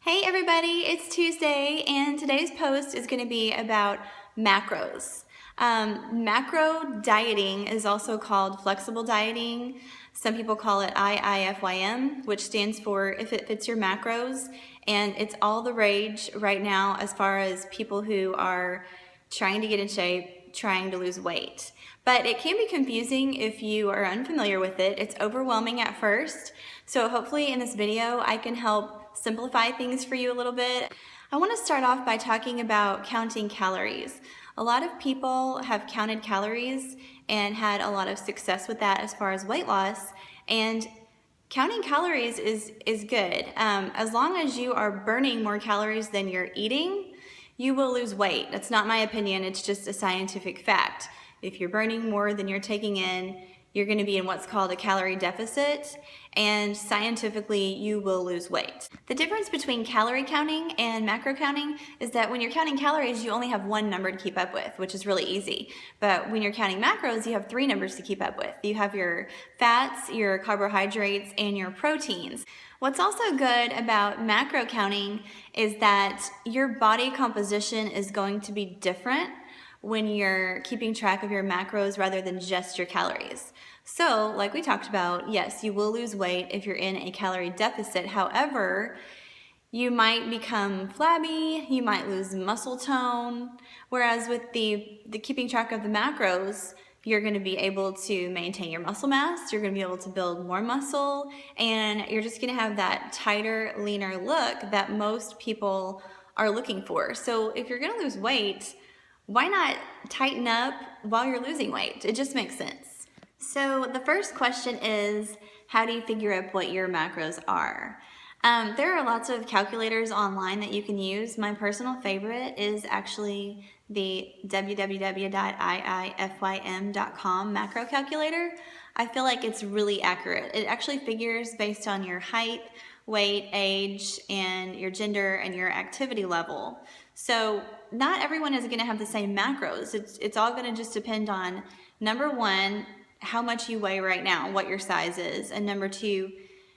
Hey everybody, it's Tuesday and today's post is going to be about macros. Macro dieting is also called flexible dieting. Some people call it IIFYM, which stands for if it fits your macros, and it's all the rage right now as far as people who are trying to get in shape, trying to lose weight. But it can be confusing if you are unfamiliar with it. It's overwhelming at first. So hopefully in this video I can help simplify things for you a little bit. I want to start off by talking about counting calories. A lot of people have counted calories and had a lot of success with that as far as weight loss, and counting calories is good. As long as you are burning more calories than you're eating, you will lose weight. That's not my opinion, it's just a scientific fact. If you're burning more than you're taking in, you're going to be in what's called a calorie deficit, and scientifically you will lose weight. The difference between calorie counting and macro counting is that when you're counting calories, you only have one number to keep up with, which is really easy. But when you're counting macros, you have three numbers to keep up with. You have your fats, your carbohydrates, and your proteins. What's also good about macro counting is that your body composition is going to be different when you're keeping track of your macros rather than just your calories. So, like we talked about, yes, you will lose weight if you're in a calorie deficit. However, you might become flabby, you might lose muscle tone, whereas with the keeping track of the macros, you're going to be able to maintain your muscle mass, you're going to be able to build more muscle, and you're just going to have that tighter, leaner look that most people are looking for. So if you're going to lose weight, why not tighten up while you're losing weight? It just makes sense. So the first question is, how do you figure out what your macros are? There are lots of calculators online that you can use. My personal favorite is actually the www.iifym.com macro calculator. I feel like it's really accurate. It actually figures based on your height, weight, age, and your gender and your activity level. So not everyone is going to have the same macros. It's all going to just depend on, number one, how much you weigh right now, what your size is, and number two,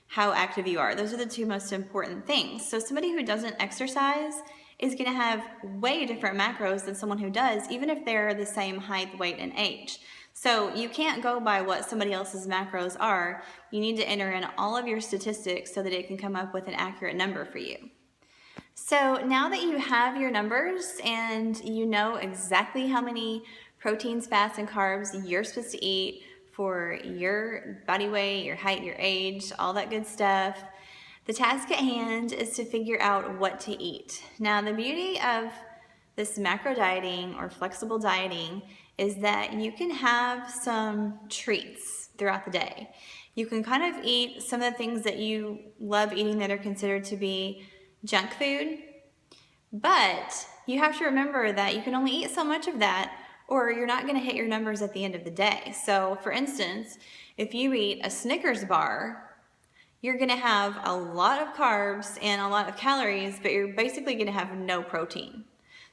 how active you are. Those are the two most important things. So somebody who doesn't exercise is going to have way different macros than someone who does, even if they're the same height, weight, and age. So you can't go by what somebody else's macros are. You need to enter in all of your statistics so that it can come up with an accurate number for you. So now that you have your numbers and you know exactly how many proteins, fats, and carbs you're supposed to eat for your body weight, your height, your age, all that good stuff, the task at hand is to figure out what to eat. Now, the beauty of this macro dieting or flexible dieting is that you can have some treats throughout the day. You can kind of eat some of the things that you love eating that are considered to be junk food, but you have to remember that you can only eat so much of that or you're not going to hit your numbers at the end of the day. So for instance, if you eat a Snickers bar, you're going to have a lot of carbs and a lot of calories, but you're basically going to have no protein.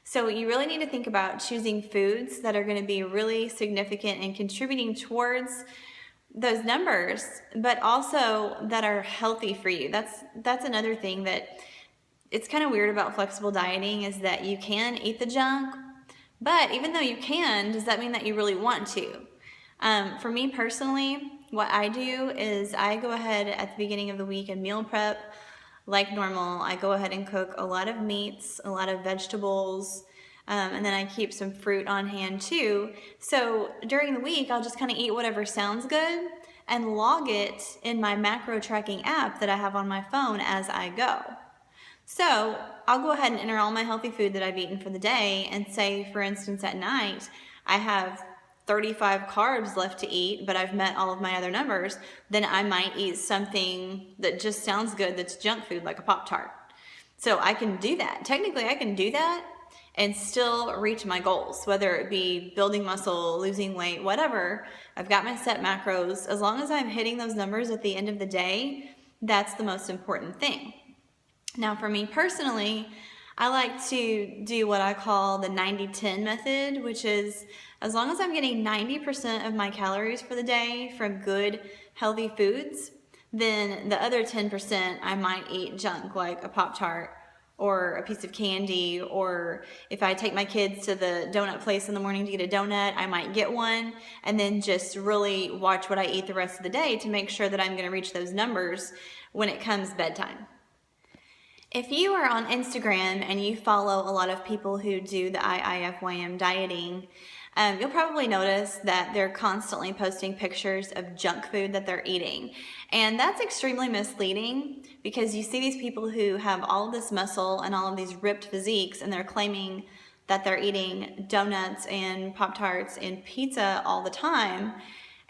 So you really need to think about choosing foods that are going to be really significant and contributing towards those numbers, but also that are healthy for you. That's another thing that it's kind of weird about flexible dieting, is that you can eat the junk, but even though you can, does that mean that you really want to? For me personally, what I do is I go ahead at the beginning of the week and meal prep like normal. I go ahead and cook a lot of meats, a lot of vegetables, and then I keep some fruit on hand too. So during the week, I'll just kind of eat whatever sounds good and log it in my macro tracking app that I have on my phone as I go. So I'll go ahead and enter all my healthy food that I've eaten for the day and say, for instance, at night, I have 35 carbs left to eat, but I've met all of my other numbers, then I might eat something that just sounds good that's junk food, like a Pop-Tart. So I can do that. Technically, I can do that and still reach my goals, whether it be building muscle, losing weight, whatever. I've got my set macros. As long as I'm hitting those numbers at the end of the day, that's the most important thing. Now, for me personally, I like to do what I call the 90-10 method, which is as long as I'm getting 90% of my calories for the day from good, healthy foods, then the other 10% I might eat junk like a Pop-Tart or a piece of candy, or if I take my kids to the donut place in the morning to get a donut, I might get one, and then just really watch what I eat the rest of the day to make sure that I'm going to reach those numbers when it comes bedtime. If you are on Instagram and you follow a lot of people who do the IIFYM dieting, you'll probably notice that they're constantly posting pictures of junk food that they're eating. And that's extremely misleading because you see these people who have all of this muscle and all of these ripped physiques, and they're claiming that they're eating donuts and Pop-Tarts and pizza all the time.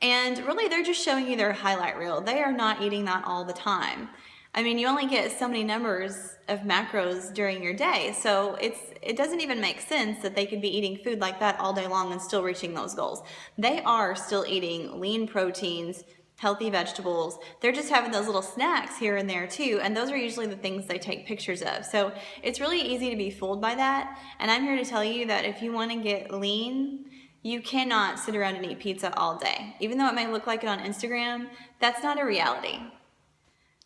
And really, they're just showing you their highlight reel. They are not eating that all the time. I mean, you only get so many numbers of macros during your day, so it doesn't even make sense that they could be eating food like that all day long and still reaching those goals. They are still eating lean proteins, healthy vegetables. They're just having those little snacks here and there too, and those are usually the things they take pictures of. So it's really easy to be fooled by that, and I'm here to tell you that if you want to get lean, you cannot sit around and eat pizza all day. Even though it may look like it on Instagram, that's not a reality.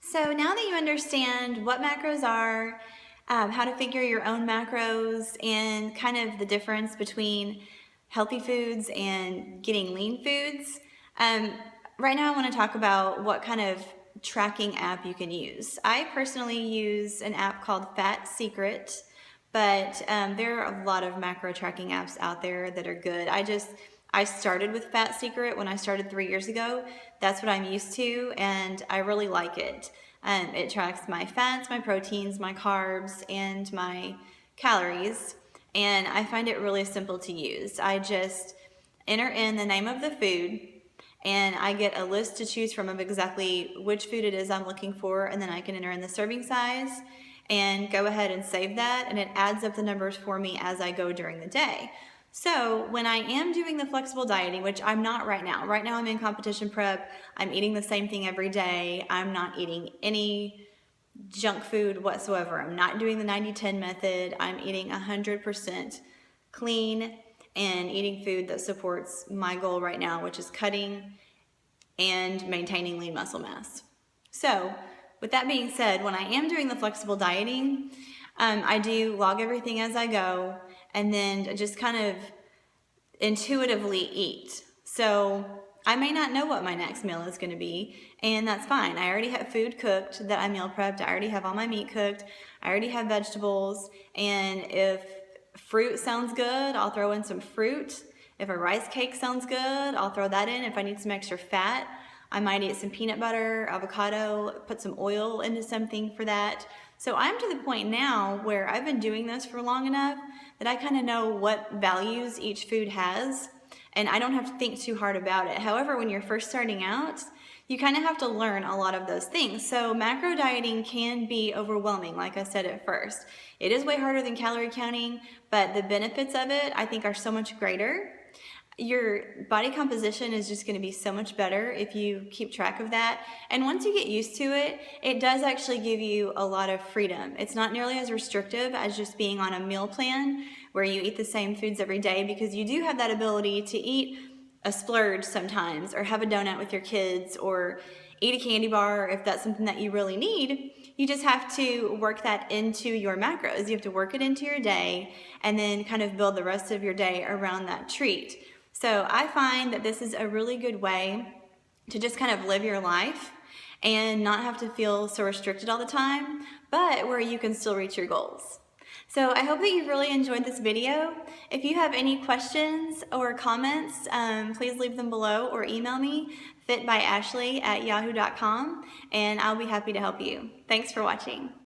So now that you understand what macros are, how to figure your own macros, and kind of the difference between healthy foods and getting lean foods, right now I want to talk about what kind of tracking app you can use. I personally use an app called Fat Secret, but there are a lot of macro tracking apps out there that are good. I started with Fat Secret when I started 3 years ago. That's what I'm used to, and I really like it. It tracks my fats, my proteins, my carbs, and my calories, and I find it really simple to use. I just enter in the name of the food, and I get a list to choose from of exactly which food it is I'm looking for, and then I can enter in the serving size and go ahead and save that, and it adds up the numbers for me as I go during the day. So when I am doing the flexible dieting, which I'm not right now. Right now I'm in competition prep. I'm eating the same thing every day. I'm not eating any junk food whatsoever. I'm not doing the 90-10 method. I'm eating 100% clean and eating food that supports my goal right now, which is cutting and maintaining lean muscle mass. So with that being said, when I am doing the flexible dieting, I do log everything as I go, and then just kind of intuitively eat. So I may not know what my next meal is going to be, and that's fine. I already have food cooked that I meal prepped. I already have all my meat cooked. I already have vegetables, and if fruit sounds good, I'll throw in some fruit. If a rice cake sounds good, I'll throw that in. If I need some extra fat, I might eat some peanut butter, avocado, put some oil into something for that. So I'm to the point now where I've been doing this for long enough that I kind of know what values each food has, and I don't have to think too hard about it. However, when you're first starting out, you kind of have to learn a lot of those things. So macro dieting can be overwhelming, like I said at first. It is way harder than calorie counting, but the benefits of it I think are so much greater. Your body composition is just going to be so much better if you keep track of that. And once you get used to it, it does actually give you a lot of freedom. It's not nearly as restrictive as just being on a meal plan where you eat the same foods every day, because you do have that ability to eat a splurge sometimes, or have a donut with your kids, or eat a candy bar if that's something that you really need. You just have to work that into your macros. You have to work it into your day and then kind of build the rest of your day around that treat. So I find that this is a really good way to just kind of live your life and not have to feel so restricted all the time, but where you can still reach your goals. So I hope that you've really enjoyed this video. If you have any questions or comments, please leave them below or email me, fitbyashley@yahoo.com, and I'll be happy to help you. Thanks for watching.